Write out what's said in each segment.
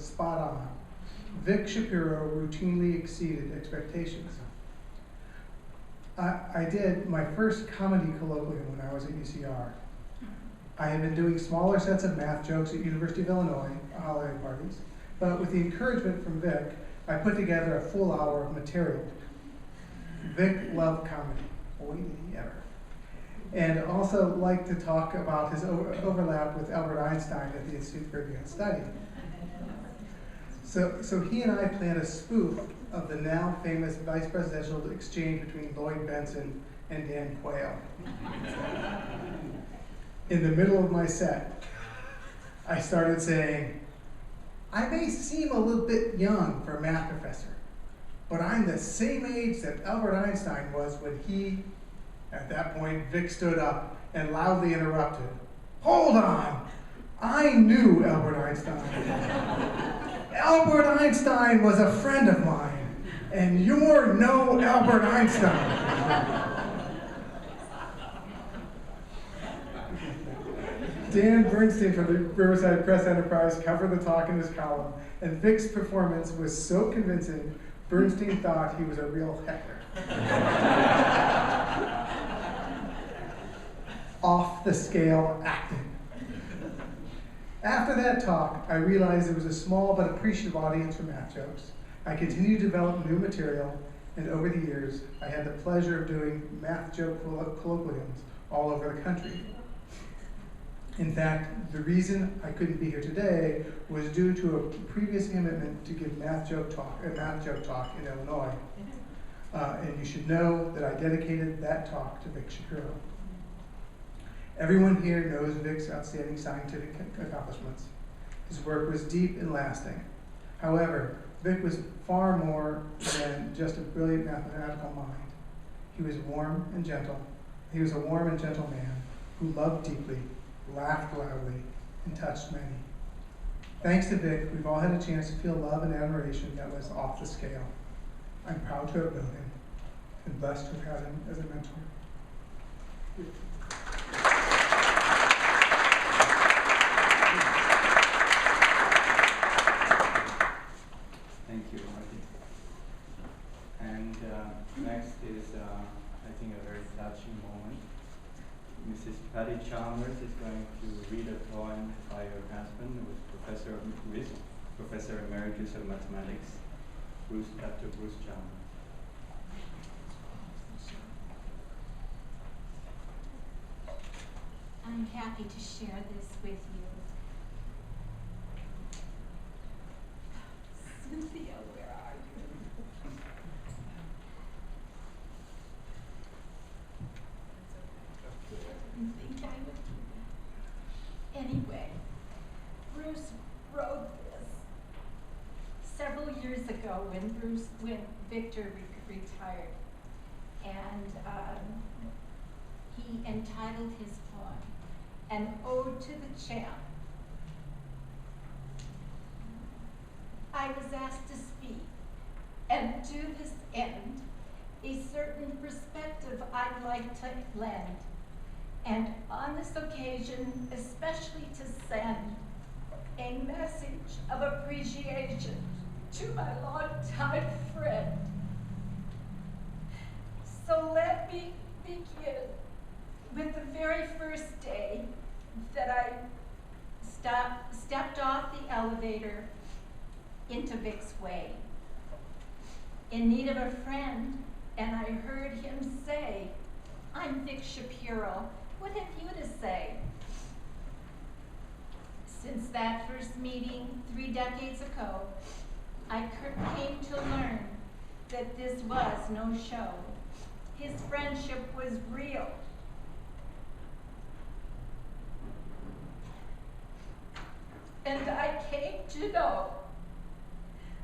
spot on. Vic Shapiro routinely exceeded expectations. I did my first comedy colloquium when I was at UCR. I had been doing smaller sets of math jokes at University of Illinois holiday parties, but with the encouragement from Vic, I put together a full hour of material. Vic loved comedy, boy did he ever. And also liked to talk about his overlap with Albert Einstein at the Institute for Advanced Study. So he and I planned a spoof of the now famous vice presidential exchange between Lloyd Benson and Dan Quayle. In the middle of my set, I started saying, I may seem a little bit young for a math professor, but I'm the same age that Albert Einstein was when he, at that point, Vic stood up and loudly interrupted. Hold on, I knew Albert Einstein. Albert Einstein was a friend of mine, and you're no Albert Einstein. Dan Bernstein from the Riverside Press Enterprise covered the talk in his column, and Vic's performance was so convincing, Bernstein thought he was a real heckler. Off the scale acting. After that talk, I realized there was a small but appreciative audience for math jokes. I continued to develop new material, and over the years, I had the pleasure of doing math joke colloquiums all over the country. In fact, the reason I couldn't be here today was due to a previous commitment to give a math joke talk in Illinois. And you should know that I dedicated that talk to Vic Shapiro. Everyone here knows Vic's outstanding scientific accomplishments. His work was deep and lasting. However, Vic was far more than just a brilliant mathematical mind. He was warm and gentle. He was a warm and gentle man who loved deeply, laughed loudly, and touched many. Thanks to Vic, we've all had a chance to feel love and admiration that was off the scale. I'm proud to have known him and blessed to have had him as a mentor. Thank you, Marty. And next is, I think, a very touching moment. Mrs. Patty Chalmers is going to read a poem by her husband, who is Professor Emeritus of Mathematics, Dr. Bruce Chalmers. I'm happy to share this with you. Cynthia, where are you? I didn't think I would do that. Anyway, Bruce wrote this several years ago when Victor retired, and he entitled his poem "An Ode to the Champ." I was asked to speak, and to this end, a certain perspective I'd like to lend, and on this occasion, especially to send a message of appreciation to my longtime friend. So let me begin with the very first day that I stepped off the elevator into Vic's way, in need of a friend, and I heard him say, "I'm Vic Shapiro, what have you to say?" Since that first meeting 3 decades ago, I came to learn that this was no show. His friendship was real. And I came to know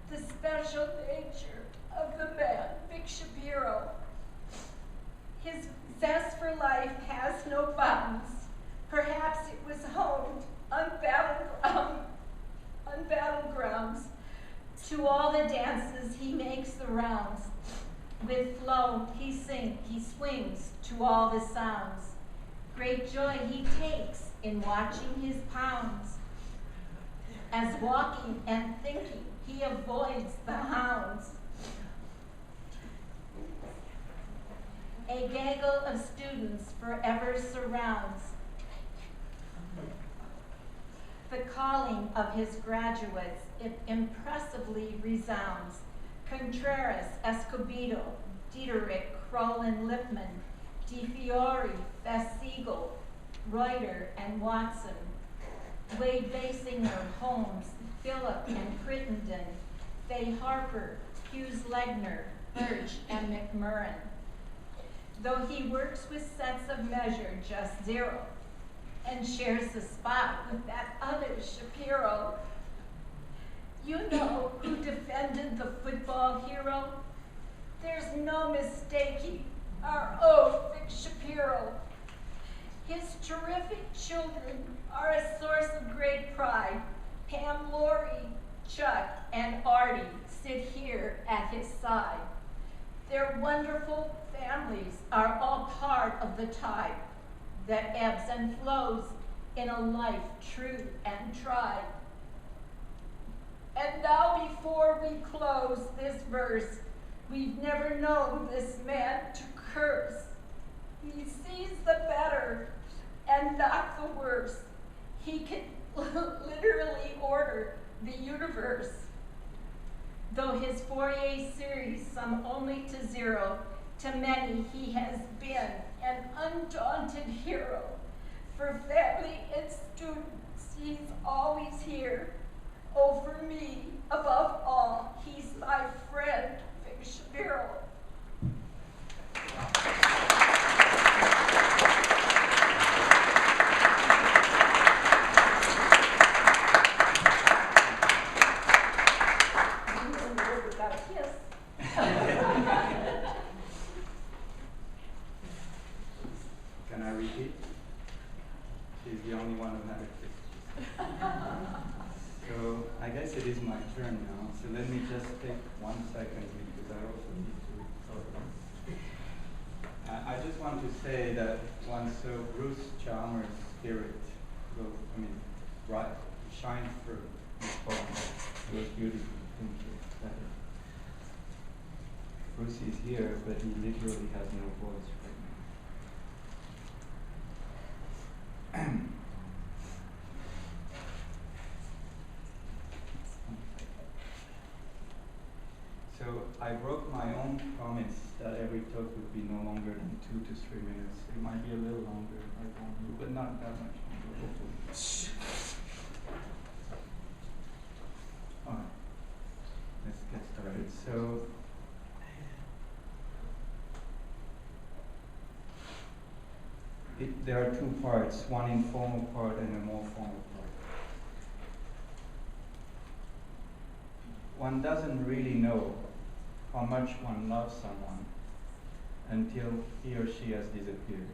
the special nature of the man, Vic Shapiro. His zest for life has no bounds. Perhaps it was honed on battlegrounds. To all the dances, he makes the rounds. With flow, he swings to all the sounds. Great joy he takes in watching his pounds. as walking and thinking he avoids the hounds. A gaggle of students forever surrounds the calling of his graduates. It impressively resounds. Contreras, Escobedo, Dieterich, Crowlin, Lippmann, Di Fiore, Fessiegel, Reuter, and Watson, Wade Basinger, Holmes, Phillip, and Crittenden, Fay Harper, Hughes Legner, Birch, and McMurrin. Though he works with sets of measure just zero and shares the spot with that other Shapiro, you know who defended the football hero? There's no mistaking our old Vic Shapiro. His terrific children are a source of great pride. Pam, Lori, Chuck, and Artie sit here at his side. Their wonderful families are all part of the tide that ebbs and flows in a life true and tried. And now before we close this verse, we've never known this man to curse. He sees the better and not the worse. He can literally order the universe. Though his Fourier series sum only to zero, to many he has been an undaunted hero. For family and students, he's always here. Oh, for me, above all, he's my friend, Vic Shapiro. Can I repeat? She's the only one who had a kiss. So I guess it is my turn now. So let me just take 1 second because I also need to record. I just want to say that once Bruce Chalmers' spirit will, shine through this poem. It was beautiful. Thank you. Bruce is here, but he literally has no voice right now. So I broke my own promise that every talk would be no longer than 2 to 3 minutes. It might be a little longer, I don't know, but not that much longer, hopefully. All right, let's get started. So, there are 2 parts, one informal part and a more formal part. One doesn't really know how much one loves someone until he or she has disappeared.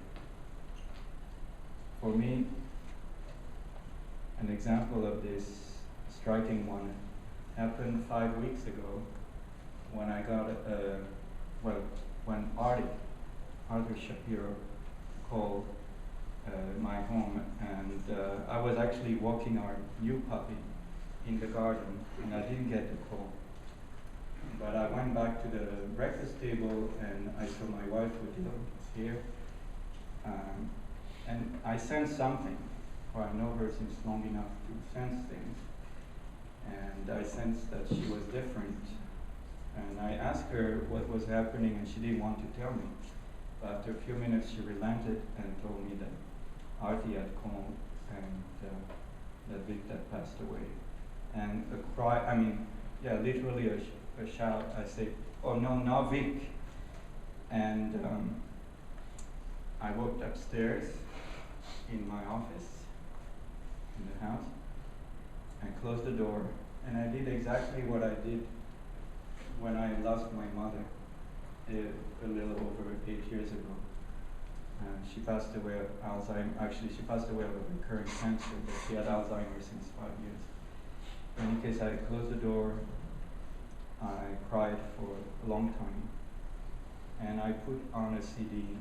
For me, an example of this striking one happened 5 weeks ago when I got, when Arthur Shapiro called my home, and I was actually walking our new puppy in the garden, and I didn't get the call. But I went back to the breakfast table, and I saw my wife with here, and I sensed something. Well, I know her since long enough to sense things, and I sensed that she was different. And I asked her what was happening, and she didn't want to tell me. But after a few minutes, she relented and told me that Artie had called, and that Vic had passed away. And a cry, literally a shout. I said, "Oh no, not Vic!" And I walked upstairs in my office, in the house, and closed the door. And I did exactly what I did when I lost my mother a little over 8 years ago. She passed away of Alzheimer's. Actually, she passed away of a recurrent cancer, but she had Alzheimer's since 5 years. In any case, I closed the door. I cried for a long time, and I put on a CD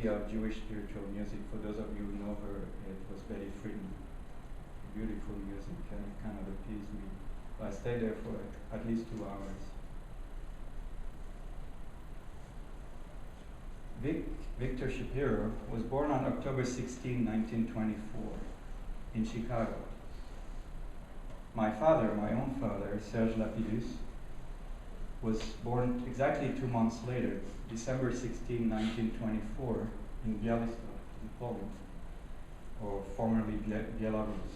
of Jewish spiritual music. For those of you who know her, it was Betty Friedman, beautiful music, and it kind of appeased me. I stayed there for at least 2 hours. Victor Shapiro was born on October 16, 1924, in Chicago. My father, my own father, Serge Lapidus, was born exactly 2 months later, December 16, 1924, in Białystok, in Poland, or formerly Belarus.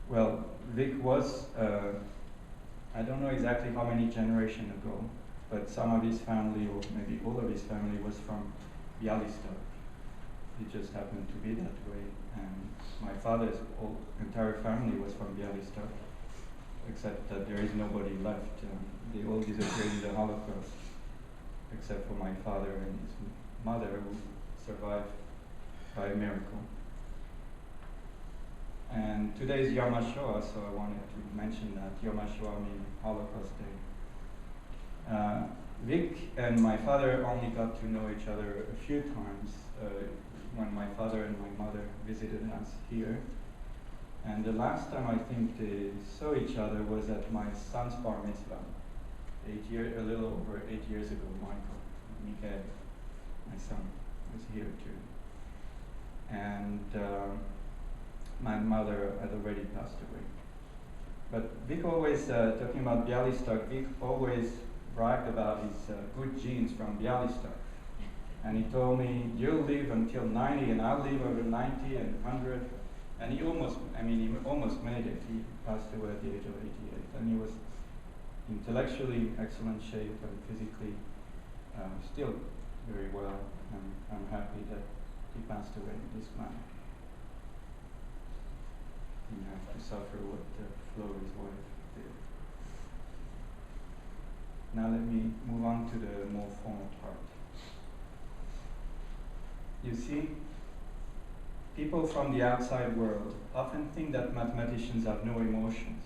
Well, Vic was, I don't know exactly how many generations ago, but some of his family, or maybe all of his family, was from Białystok. It just happened to be that way. And my father's entire family was from Białystok, except that there is nobody left. They all disappeared in the Holocaust, except for my father and his mother, who survived by a miracle. And today is Yom HaShoah, so I wanted to mention that. Yom HaShoah means Holocaust Day. Vic and my father only got to know each other a few times when my father and my mother visited us here. And the last time I think they saw each other was at my son's bar mitzvah, a little over 8 years ago. Mikael, my son, was here too. And my mother had already passed away. But Vic always, talking about Białystok, Vic always bragged about his good genes from Białystok. And he told me, you'll live until 90 and I'll live over 90 and 100. And he almost made it. He passed away at the age of 88. And he was intellectually in excellent shape and physically still very well. And I'm happy that he passed away in this manner. He had to suffer what Flo, his wife, did. Now let me move on to the more formal part. You see, people from the outside world often think that mathematicians have no emotions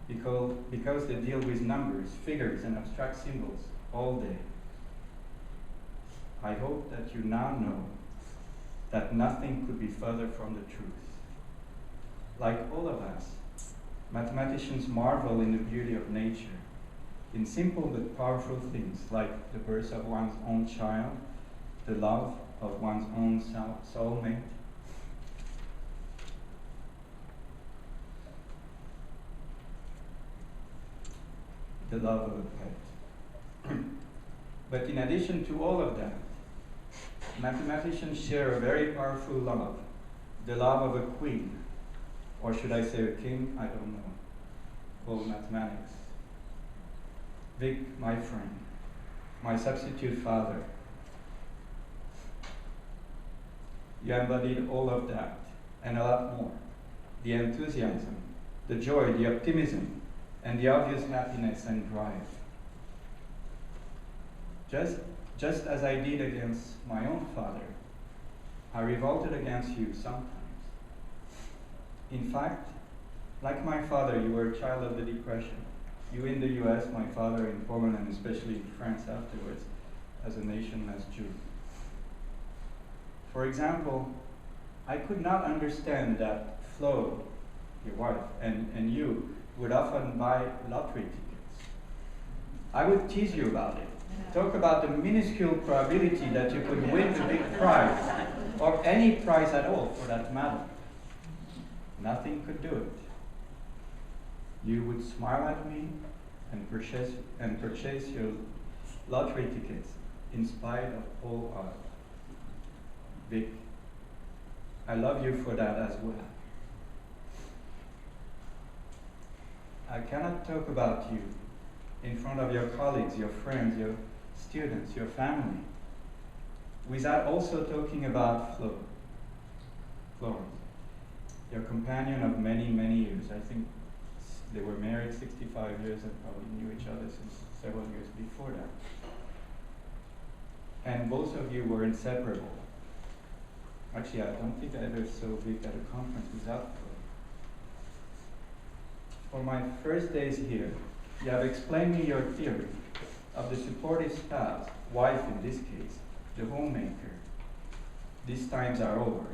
because they deal with numbers, figures, and abstract symbols all day. I hope that you now know that nothing could be further from the truth. Like all of us, mathematicians marvel in the beauty of nature, in simple but powerful things like the birth of one's own child, the love of one's own soulmate, the love of a pet. But in addition to all of that, mathematicians share a very powerful love, the love of a queen, or should I say a king? I don't know, called mathematics. Vic, my friend, my substitute father, you embodied all of that, and a lot more. The enthusiasm, the joy, the optimism, and the obvious happiness and drive. Just as I did against my own father, I revolted against you sometimes. In fact, like my father, you were a child of the Depression. You in the US, my father in Poland, and especially in France afterwards, as a nationless Jew. For example, I could not understand that Flo, your wife, and you would often buy lottery tickets. I would tease you about it. Talk about the minuscule probability that you could win the big prize, or any prize at all for that matter. Nothing could do it. You would smile at me and purchase your lottery tickets in spite of all odds. Vic, I love you for that as well. I cannot talk about you in front of your colleagues, your friends, your students, your family, without also talking about Florence, your companion of many, many years. I think they were married 65 years and probably knew each other since several years before that. And both of you were inseparable. Actually, I don't think I ever saw Vic at a conference without Flo. For my first days here, you have explained me your theory of the supportive spouse, wife in this case, the homemaker, these times are over.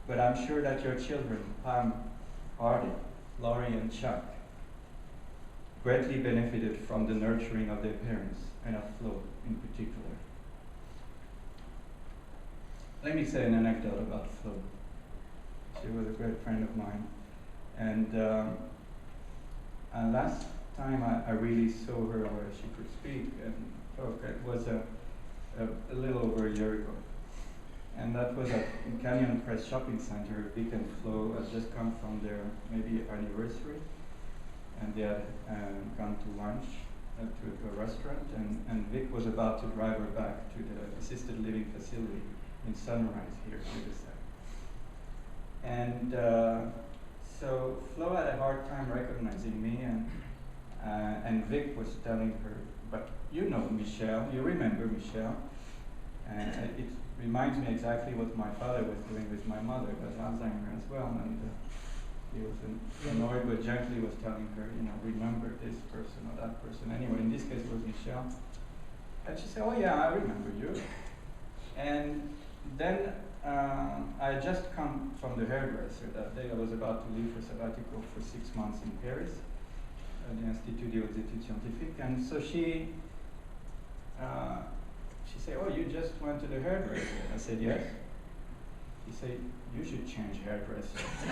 But I'm sure that your children, Pam, Hardy, Laurie, and Chuck, greatly benefited from the nurturing of their parents, and of Flo in particular. Let me say an anecdote about Flo. She was a great friend of mine. And last time I really saw her where she could speak and talk, it was a little over a year ago. And that was at Canyon Press Shopping Center. Vic and Flo had just come from their maybe anniversary. And they had gone to lunch to a restaurant. And Vic was about to drive her back to the assisted living facility in Sunrise here in the south. And so Flo had a hard time recognizing me, and Vic was telling her, but you know Michelle, you remember Michelle. And it reminds me exactly what my father was doing with my mother, who has Alzheimer's as well. And he was annoyed, but gently was telling her, you know, remember this person or that person. Anyway, in this case it was Michelle. And she said, oh yeah, I remember you. And then I had just come from the hairdresser that day. I was about to leave for sabbatical for 6 months in Paris, at the Institut des Hautes Études Scientifiques. And so she said, oh, you just went to the hairdresser? I said, yes. She said, you should change hairdresser. So that's it.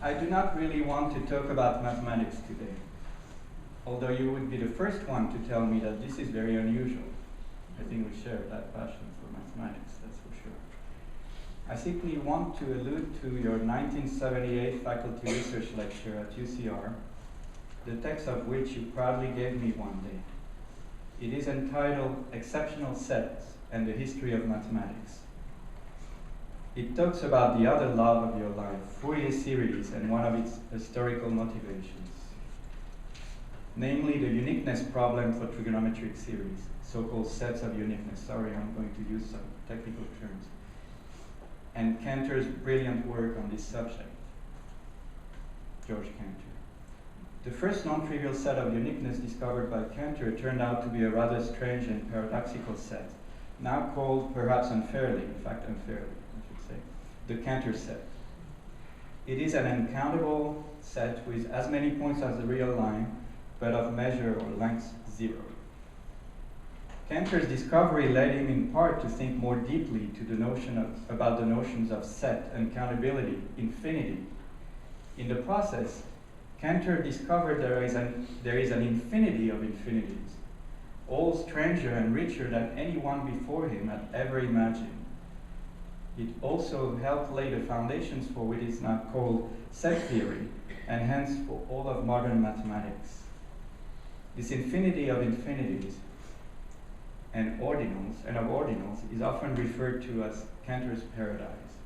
I do not really want to talk about mathematics today, although you would be the first one to tell me that this is very unusual. I think we share that passion for mathematics, that's for sure. I simply want to allude to your 1978 faculty research lecture at UCR, the text of which you proudly gave me one day. It is entitled Exceptional Sets and the History of Mathematics. It talks about the other love of your life, Fourier series, and one of its historical motivations, namely the uniqueness problem for trigonometric series, so-called sets of uniqueness. Sorry, I'm going to use some technical terms. And Cantor's brilliant work on this subject, George Cantor. The first non-trivial set of uniqueness discovered by Cantor turned out to be a rather strange and paradoxical set, now called, perhaps unfairly, in fact unfairly, the Cantor set. It is an uncountable set with as many points as the real line, but of measure or length 0. Cantor's discovery led him in part to think more deeply to about the notions of set, uncountability, infinity. In the process, Cantor discovered there is an infinity of infinities, all stranger and richer than anyone before him had ever imagined. It also helped lay the foundations for what is now called set theory, and hence for all of modern mathematics. This infinity of infinities and of ordinals is often referred to as Cantor's paradise.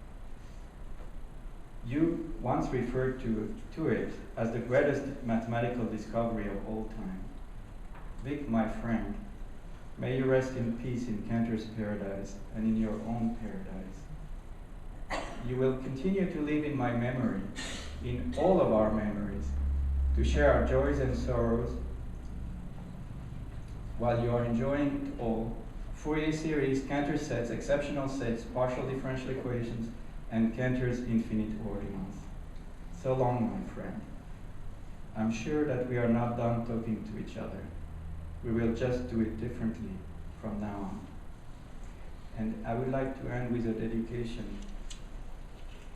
You once referred to it as the greatest mathematical discovery of all time. Vic, my friend, may you rest in peace in Cantor's paradise and in your own paradise. You will continue to live in my memory, in all of our memories, to share our joys and sorrows. While you are enjoying it all, Fourier series, Cantor sets, exceptional sets, partial differential equations, and Cantor's infinite ordinals. So long, my friend. I'm sure that we are not done talking to each other. We will just do it differently from now on. And I would like to end with a dedication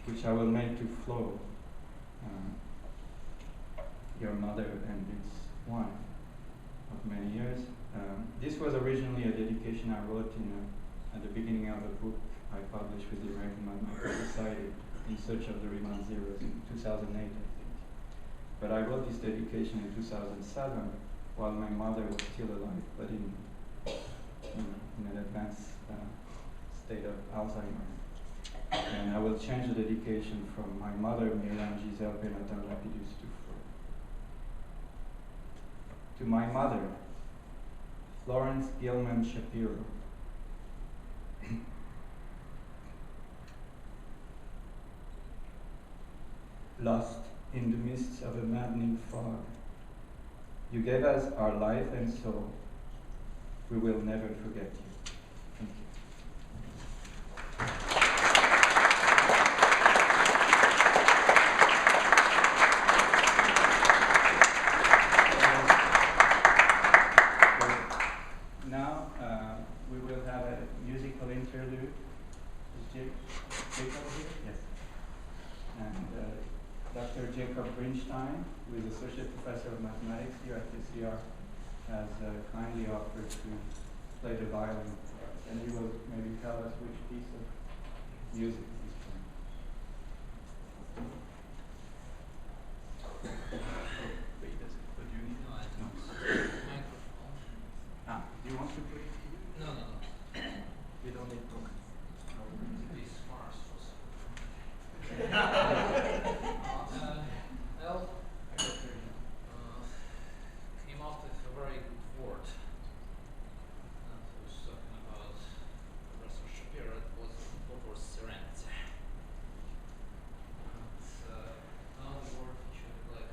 which I will make to Flo, your mother and Vic's wife of many years. This was originally a dedication I wrote at the beginning of a book I published with the American Mathematical Society, In Search of the Riemann Zeros, in 2008, I think. But I wrote this dedication in 2007 while my mother was still alive, but in an advanced state of Alzheimer's. And I will change the dedication from my mother, Myriam Giselle Benatar Lapidus, to Flo. To my mother, Florence Gilman Shapiro. lost in the midst of a maddening fog. You gave us our life and soul. We will never forget you. Thank you. Now we will have a musical interlude. Is Jacob here? Yes. And Dr. Jacob Brinstein, who is Associate Professor of Mathematics here at UCR, has kindly offered to play the violin for us. And he will maybe tell us which piece of music he's playing. Do you want to put it here? No. You don't need to. This farce was. Came out with a very good word. And he was talking about Professor Shapiro. What was serenity? And now the word which I would like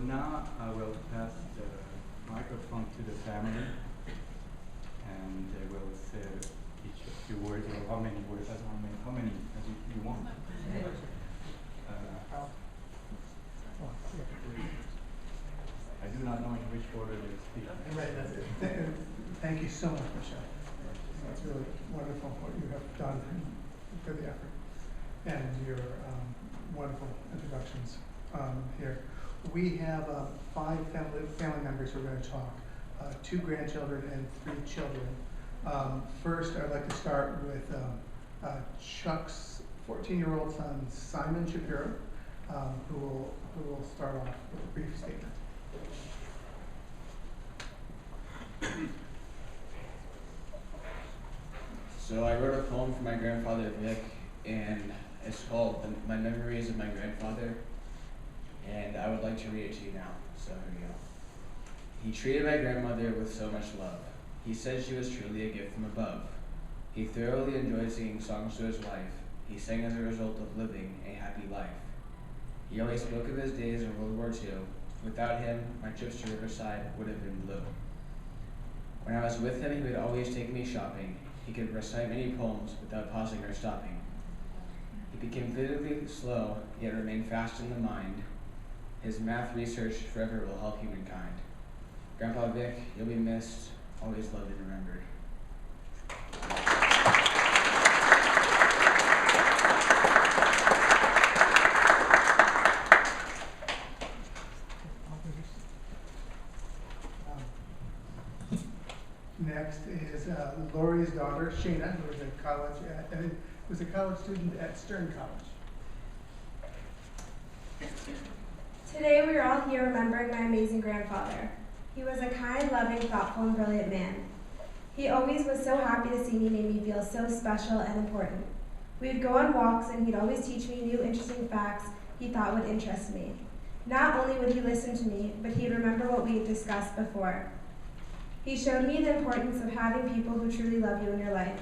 now I will pass the microphone to the family, and they will say each a few words, or how many words, how many as you want. I do not know in which order they speak. Thank you so much, Michelle. That's really wonderful what you have done for the effort and your wonderful introductions here. We have 5 family members who are going to talk, 2 grandchildren and 3 children. First, I'd like to start with Chuck's 14-year-old son, Simon Shapiro, who will start off with a brief statement. So I wrote a poem for my grandfather Vic, and it's called My Memories of My Grandfather, and I would like to read it to you now. So here we go. He treated my grandmother with so much love. He said she was truly a gift from above. He thoroughly enjoyed singing songs to his wife. He sang as a result of living a happy life. He always spoke of his days in World War II. Without him, my trips to Riverside would have been blue. When I was with him, he would always take me shopping. He could recite many poems without pausing or stopping. He became physically slow, yet remained fast in the mind. His math research forever will help humankind. Grandpa Vic, you'll be missed, always loved and remembered. Next is Lori's daughter, Shayna, who was a college student at Stern College. Today we are all here remembering my amazing grandfather. He was a kind, loving, thoughtful, and brilliant man. He always was so happy to see me, made me feel so special and important. We would go on walks and he'd always teach me new interesting facts he thought would interest me. Not only would he listen to me, but he'd remember what we had discussed before. He showed me the importance of having people who truly love you in your life.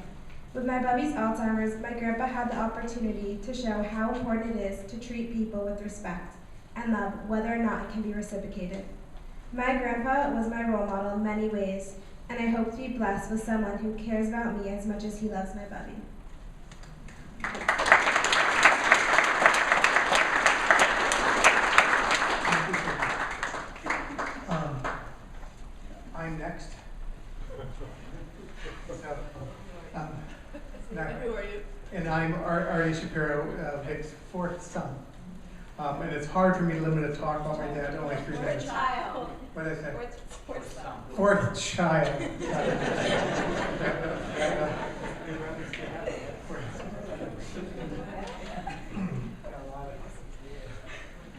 With my bubby's Alzheimer's, my grandpa had the opportunity to show how important it is to treat people with respect and love, whether or not it can be reciprocated. My grandpa was my role model in many ways, and I hope to be blessed with someone who cares about me as much as he loves my bubby. I'm next. Who are you? And I'm Artie Shapiro, Vic's 4th son. And it's hard for me to limit a talk about my dad to only 3 minutes. Child. What did I say? Fourth son. 4th child.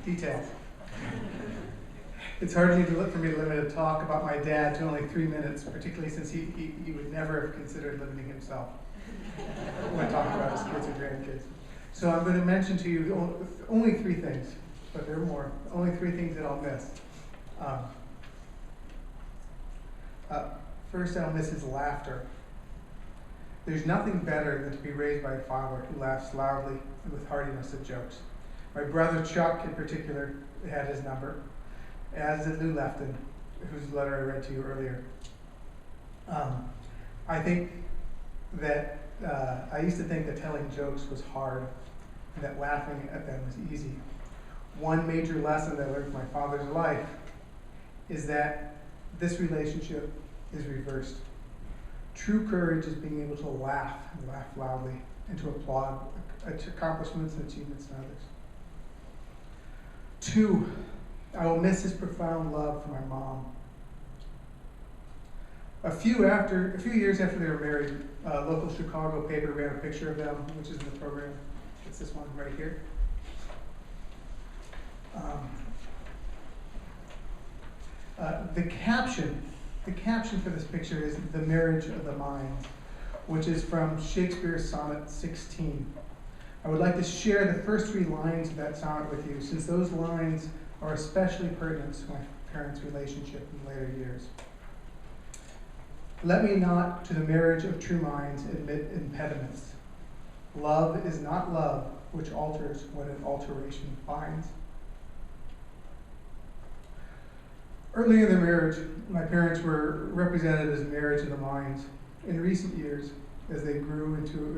Details. It's hard for me to limit a talk about my dad to only 3 minutes, particularly since he would never have considered limiting himself when talking about his kids or grandkids. So I'm going to mention to you only 3 things, but there are more. Only 3 things that I'll miss. First, I'll miss his laughter. There's nothing better than to be raised by a father who laughs loudly and with heartiness at jokes. My brother Chuck, in particular, had his number, as did Lou Lefton, whose letter I read to you earlier. I think that I used to think that telling jokes was hard and that laughing at them was easy. One major lesson that I learned from my father's life is that this relationship is reversed. True courage is being able to laugh and laugh loudly and to applaud accomplishments and achievements in others. 2, I will miss his profound love for my mom. A few years after they were married, a local Chicago paper ran a picture of them, which is in the program. It's this one right here. The caption for this picture is "The Marriage of the Minds," which is from Shakespeare's Sonnet 16. I would like to share the first 3 lines of that sonnet with you, since those lines are especially pertinent to my parents' relationship in later years. Let me not to the marriage of true minds admit impediments. Love is not love which alters when an alteration finds. Early in their marriage, my parents were represented as marriage of the minds. In recent years, as they grew into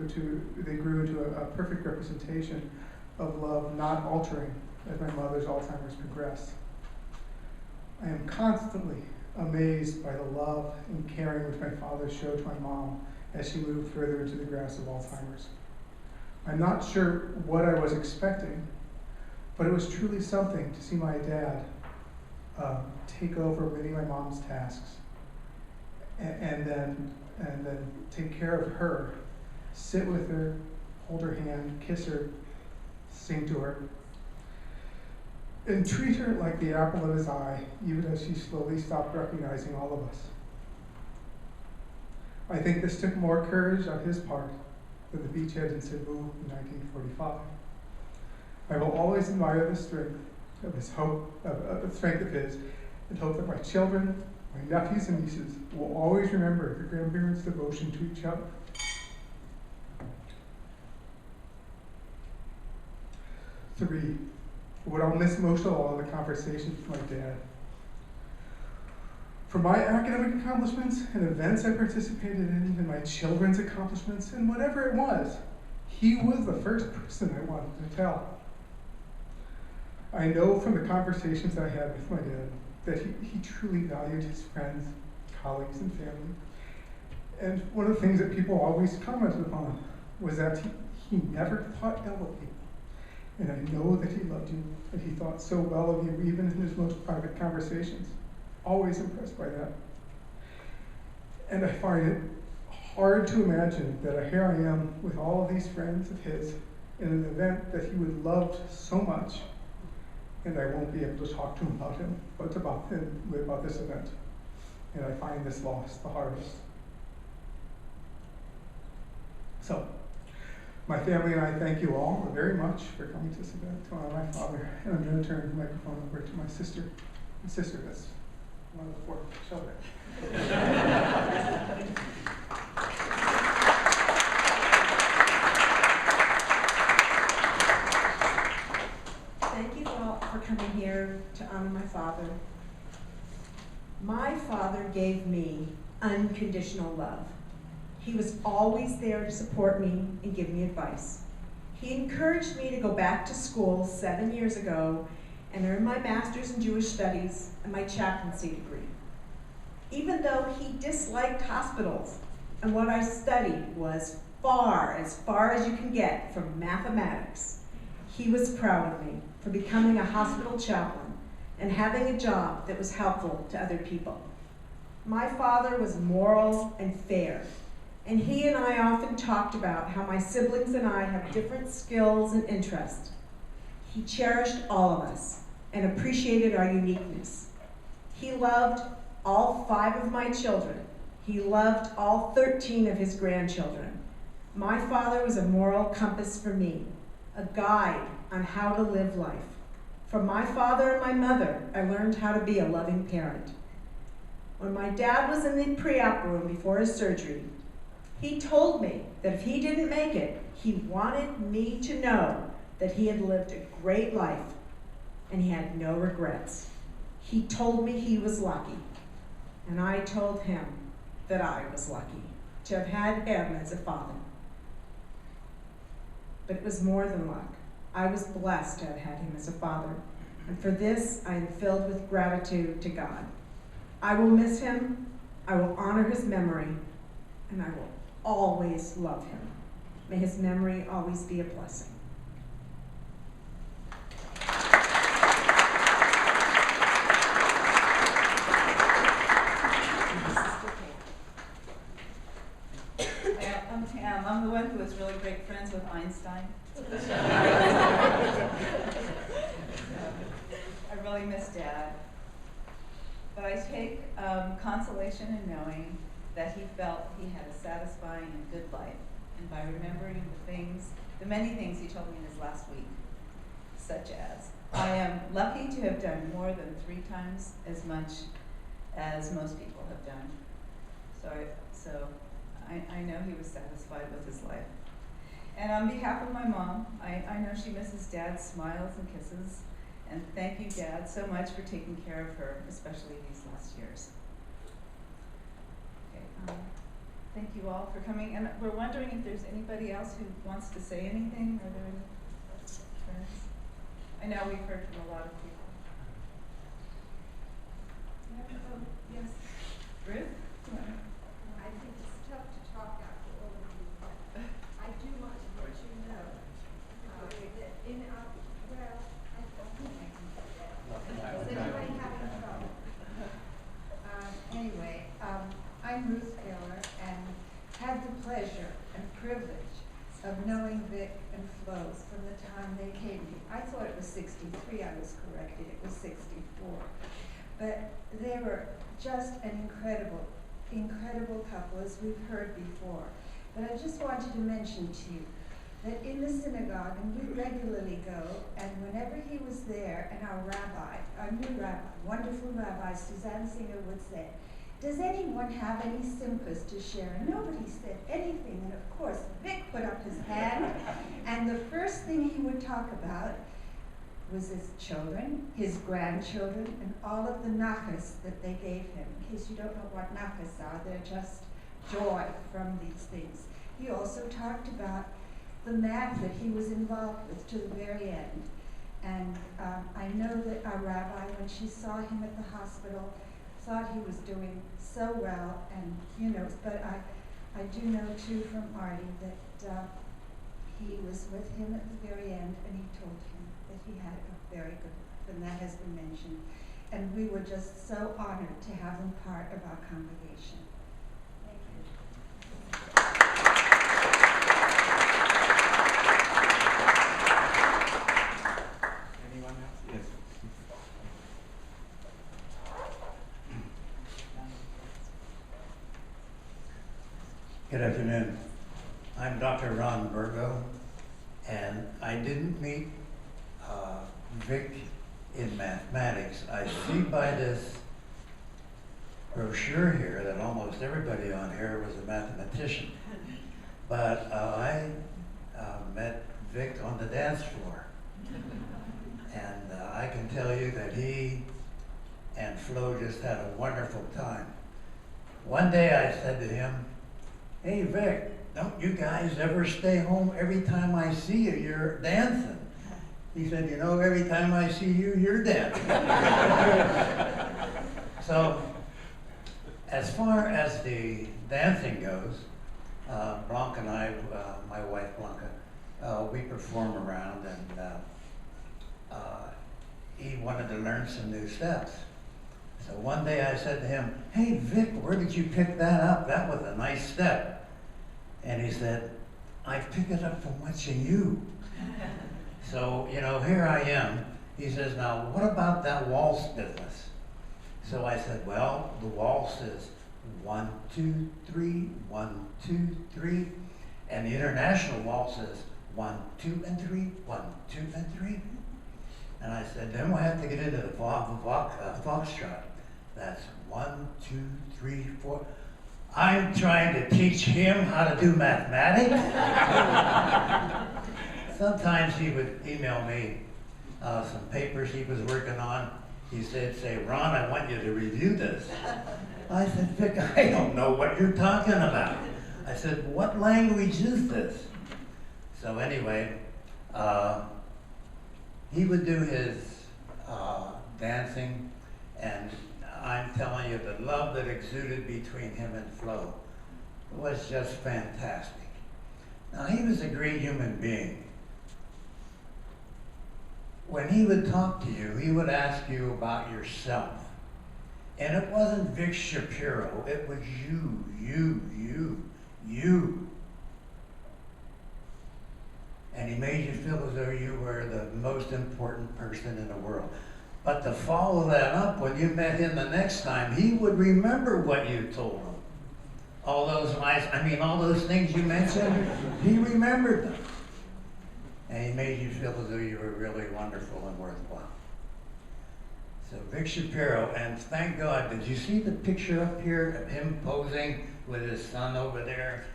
a perfect representation of love not altering as my mother's Alzheimer's progressed. I am constantly amazed by the love and caring which my father showed to my mom as she moved further into the grass of Alzheimer's. I'm not sure what I was expecting, but it was truly something to see my dad take over many of my mom's tasks and then take care of her, sit with her, hold her hand, kiss her, sing to her, and treat her like the apple of his eye, even as she slowly stopped recognizing all of us. I think this took more courage on his part than the beachhead in Cebu in 1945. I will always admire the strength of his and hope that my children, my nephews and nieces will always remember the grandparents' devotion to each other. Three, what I'll miss most of all are the conversations with my dad. For my academic accomplishments and events I participated in, and my children's accomplishments, and whatever it was, he was the first person I wanted to tell. I know from the conversations I had with my dad that he truly valued his friends, colleagues, and family. And one of the things that people always commented upon was that he never thought ill of people. And I know that he loved you, that he thought so well of you, even in his most private conversations. Always impressed by that. And I find it hard to imagine that here I am with all of these friends of his in an event that he would love so much, and I won't be able to talk to him about this event. And I find this loss the hardest. So, my family and I thank you all very much for coming to this event to honor my father. And I'm going to turn the microphone over to my sister. My sister, that's one of the four children. Thank you all for coming here to honor my father. My father gave me unconditional love. He was always there to support me and give me advice. He encouraged me to go back to school 7 years ago and earn my master's in Jewish studies and my chaplaincy degree. Even though he disliked hospitals and what I studied was as far as you can get from mathematics, he was proud of me for becoming a hospital chaplain and having a job that was helpful to other people. My father was moral and fair, and he and I often talked about how my siblings and I have different skills and interests. He cherished all of us and appreciated our uniqueness. He loved all 5 of my children. He loved all 13 of his grandchildren. My father was a moral compass for me, a guide on how to live life. From my father and my mother, I learned how to be a loving parent. When my dad was in the pre-op room before his surgery, he told me that if he didn't make it, he wanted me to know that he had lived a great life and he had no regrets. He told me he was lucky, and I told him that I was lucky to have had him as a father. But it was more than luck. I was blessed to have had him as a father, and for this I am filled with gratitude to God. I will miss him, I will honor his memory, and I will always love him. May his memory always be a blessing. I'm Pam. I'm the one who was really great friends with Einstein. I really miss Dad. But I take consolation in knowing that he felt he had a satisfying and good life. And by remembering the many things he told me in his last week, such as, I am lucky to have done more than 3 times as much as most people have done. So I know he was satisfied with his life. And on behalf of my mom, I know she misses Dad's smiles and kisses And thank you, Dad, so much for taking care of her, especially these last years. Okay, thank you all for coming. And we're wondering if there's anybody else who wants to say anything. Are there any friends? I know we've heard from a lot of people. Yes, Ruth? I think it's tough to talk after all of you, but I do want to let you know that in our, well, I think I can say that. Is anybody having trouble? Anyway, I'm Ruth Miller and had the pleasure and privilege of knowing Vic and Flo from the time they came to me. I thought it was 63, I was corrected, it was 64. But they were just an incredible couple, as we've heard before. But I just wanted to mention to you that in the synagogue, and we regularly go, and whenever he was there, and our rabbi, our new rabbi, wonderful rabbi, Suzanne Singer would say, does anyone have any simchas to share? And nobody said anything, and of course, Vic put up his hand, and the first thing he would talk about was his children, his grandchildren, and all of the nachas that they gave him. In case you don't know what nachas are, they're just joy from these things. He also talked about the math that he was involved with to the very end. And I know that our rabbi, when she saw him at the hospital, thought he was doing so well, and you know, but I do know too from Artie that he was with him at the very end, and he told him that he had a very good life, and that has been mentioned. And we were just so honored to have them part of our congregation. Thank you. Anyone else? Yes. Good afternoon. I'm Dr. Ron Burgo, and I didn't meet Vic in mathematics. I see by this brochure here that almost everybody on here was a mathematician. But I met Vic on the dance floor. And I can tell you that he and Flo just had a wonderful time. One day I said to him, hey Vic, don't you guys ever stay home? Every time I see you, you're dancing. He said, you know, every time I see you, you're dancing. So, as far as the dancing goes, Blanca and I, my wife Blanca, we perform around, and he wanted to learn some new steps. So one day I said to him, hey Vic, where did you pick that up? That was a nice step. And he said, I picked it up from watching you. So, you know, here I am. He says, now what about that waltz business? So I said, well, the waltz is 1, 2, 3, 1, 2, 3. And the international waltz is 1, 2, and 3, 1, 2, and 3. And I said, then we'll have to get into the foxtrot. That's 1, 2, 3, 4. I'm trying to teach him how to do mathematics. Sometimes he would email me some papers he was working on. He said, say, Ron, I want you to review this. I said, Vic, I don't know what you're talking about. I said, what language is this? So anyway, he would do his dancing, and I'm telling you, the love that exuded between him and Flo was just fantastic. Now, he was a great human being. When he would talk to you, he would ask you about yourself. And it wasn't Vic Shapiro, it was you. And he made you feel as though you were the most important person in the world. But to follow that up, when you met him the next time, he would remember what you told him. All those lies, all those things you mentioned, he remembered them. And he made you feel as though you were really wonderful and worthwhile. So Vic Shapiro, and thank God, did you see the picture up here of him posing with his son over there?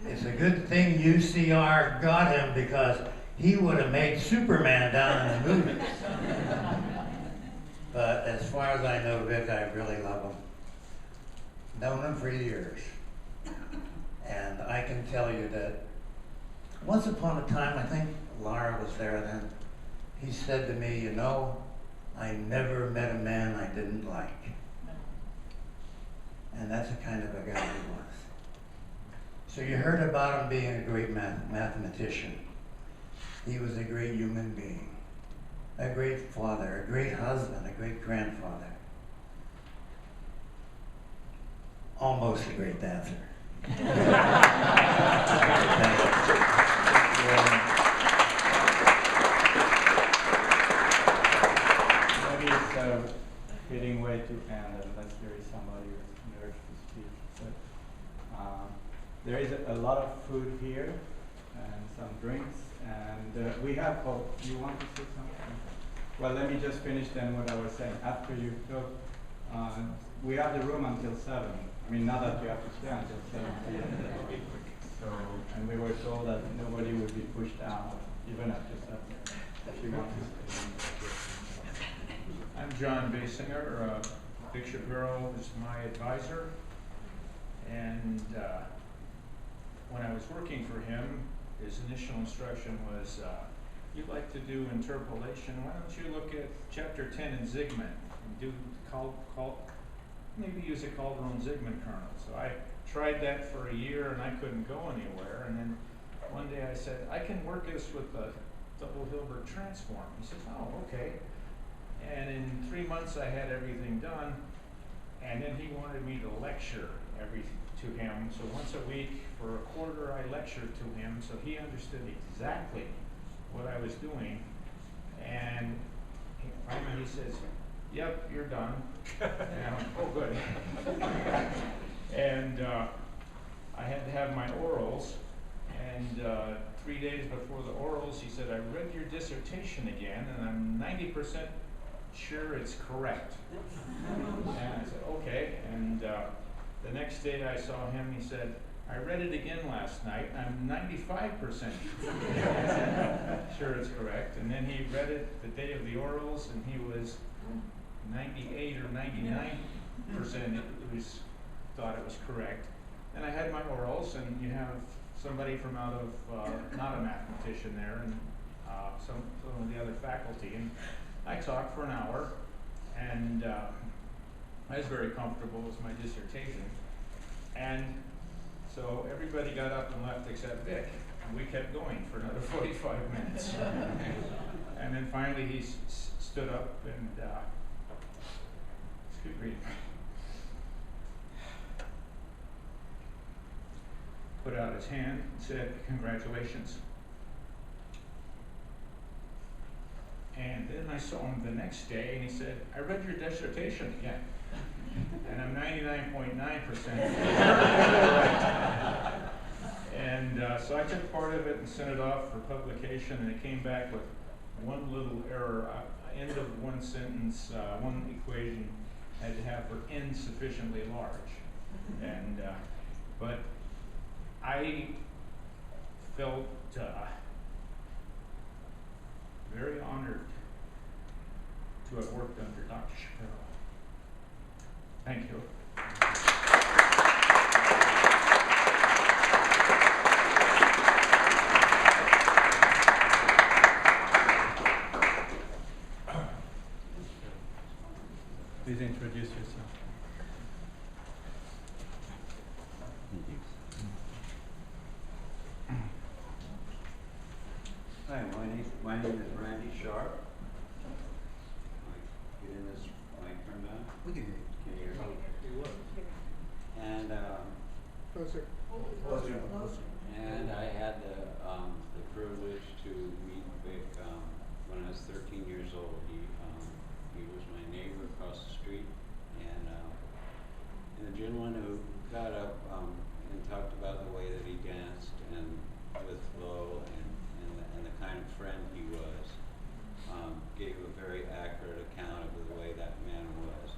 It's a good thing UCR got him, because he would have made Superman down in the movies. But as far as I know Vic, I really love him. Known him for years. And I can tell you that once upon a time, I think Laura was there then, he said to me, you know, I never met a man I didn't like. And that's the kind of a guy he was. So you heard about him being a great mathematician. He was a great human being, a great father, a great husband, a great grandfather. Almost a great dancer. Maybe it's a fitting way to end unless there is somebody who's nervous to speak. But there is a lot of food here and some drinks, and we have. Oh, you want to say something? Well, let me just finish then what I was saying. After you go, we have the room until 7. I mean, not that you have to stay until 7 p.m. So, and we were told that nobody would be pushed out, even after 7. If you want to stay. I'm John Basinger. Dick Shapiro is my advisor. And when I was working for him, his initial instruction was, you'd like to do interpolation, why don't you look at chapter 10 in Zygmunt and do maybe use a Calderon-Zygmunt kernel. So I tried that for a year and I couldn't go anywhere. And then one day I said, I can work this with the double Hilbert transform. He says, oh, okay. And in 3 months I had everything done. And then he wanted me to lecture to him. So once a week for a quarter I lectured to him so he understood exactly what I was doing. And finally he says, yep, you're done. And I went, oh, good. And I had to have my orals. And 3 days before the orals, he said, I read your dissertation again, and I'm 90% sure it's correct. And I said, okay. And the next day I saw him, he said, I read it again last night, I'm 95% sure it's correct. And then he read it the day of the orals, and he was 98 or 99% thought it was correct. And I had my orals, and you have somebody from out of, not a mathematician there, and some of the other faculty. And I talked for an hour, and I was very comfortable with my dissertation. And so everybody got up and left except Vic, and we kept going for another 45 minutes. And then finally he stood up and it's good reading. Put out his hand and said, congratulations. And then I saw him the next day and he said, I read your dissertation again. And I'm 99.9%. And so I took part of it and sent it off for publication, and it came back with one little error. End of one sentence, one equation had to have for n sufficiently large. And but I felt very honored to have worked under Dr. Shapiro. Thank you. Please introduce yourself. Hi, my name is Randy Sharp. Get in this mic turned on? We can hear you. Can you hear me? And Closer. and I had the privilege to meet Vic when I was 13 years old. He was my neighbor across the street, and the gentleman who got up and talked about the way that he danced and with flow and the kind of friend he was, gave a very accurate account of the way that man was.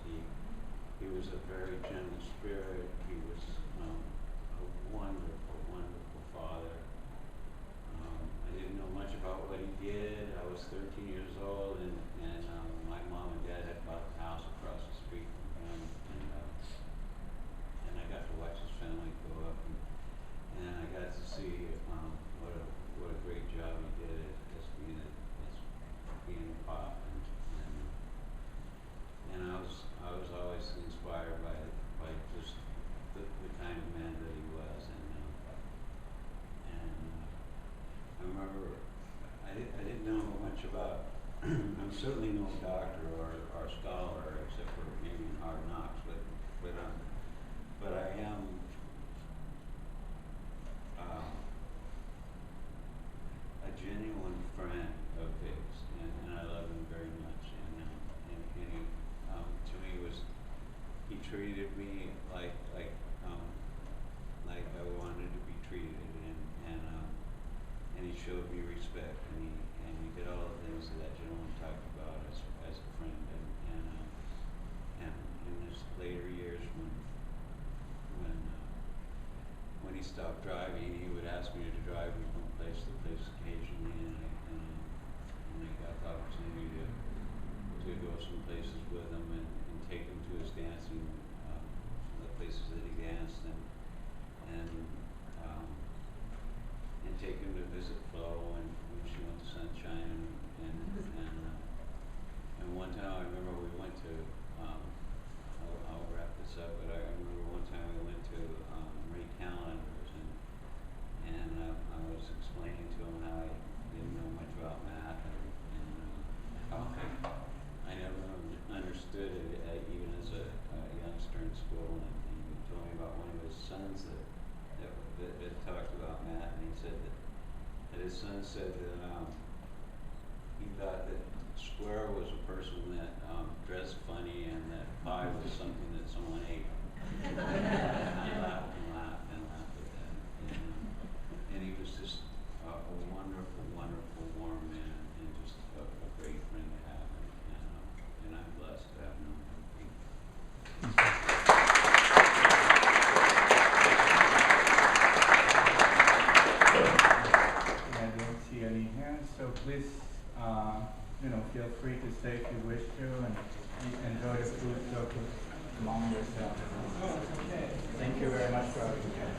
He was a very gentle spirit. He was I remember we went to, I'll wrap this up, but I remember one time we went to Marie Callender's and I was explaining to him how I didn't know much about math and how I never understood it even as a youngster in school, and he told me about one of his sons that talked about math, and he said that his son said that he thought that square was a person that dressed funny and that pie was something that someone ate. And I laughed and laughed and laughed at that. And he was just a wonderful, wonderful, warm man and just a great friend to have. And I'm blessed to have known him. I don't see any hands, so please, feel free to stay if you wish to, and enjoy the food along yourself. Thank you very much for having me.